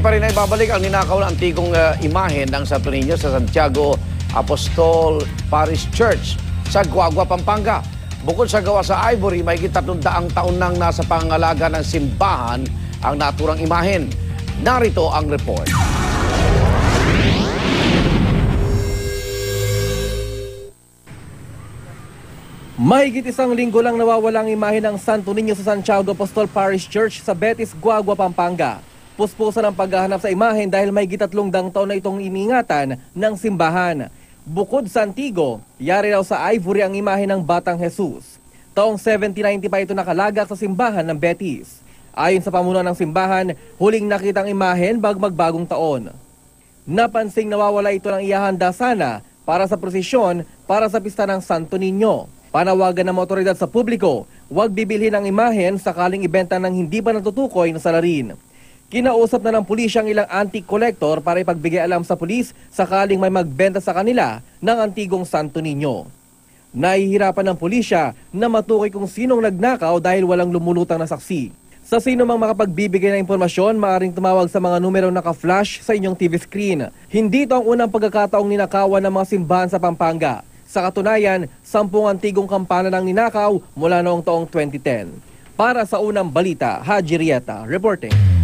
pa rin ay babalik ang ninakaw na antigong imahe ng Santo Niño sa Santiago Apostol Parish Church sa Guagua, Pampanga. Bukod sa gawa sa ivory, may 300 taon nang nasa pangangalaga ng simbahan ang naturang imahen. Narito ang report. Mahigit isang linggo lang nawawala ang imahe ng Santo Niño sa Santiago Apostol Parish Church sa Betis, Guagua, Pampanga. Puspusan ang paghahanap sa imahen dahil mahigit 300 taon na itong iniingatan ng simbahan. Bukod sa antigo, yari raw sa ivory ang imahe ng Batang Jesus. Taong 1790 pa ito nakalagak sa simbahan ng Betis. Ayon sa pamunuan ng simbahan, huling nakita ang imahen bago magbagong taon. Napansing nawawala ito ng ihahanda sana para sa prosesyon para sa pista ng Santo Niño. Panawagan ng otoridad sa publiko, huwag bibilhin ang imahen sakaling ibenta ng hindi pa natutukoy na salarin. Kinausap na ng pulisya ang ilang antique collector para ipagbigay alam sa pulis sakaling may magbenta sa kanila ng antigong Santo Niño. Nahihirapan ng pulisya na matukoy kung sinong nagnakaw dahil walang lumulutang na saksi. Sa sino mang makapagbibigay ng impormasyon, maaaring tumawag sa mga numero naka-flash sa inyong TV screen. Hindi ito ang unang pagkakataong ninakawan ng mga simbahan sa Pampanga. Sa katunayan, 10 antigong kampana ng ninakaw mula noong taong 2010. Para sa unang balita, Haji Rieta reporting.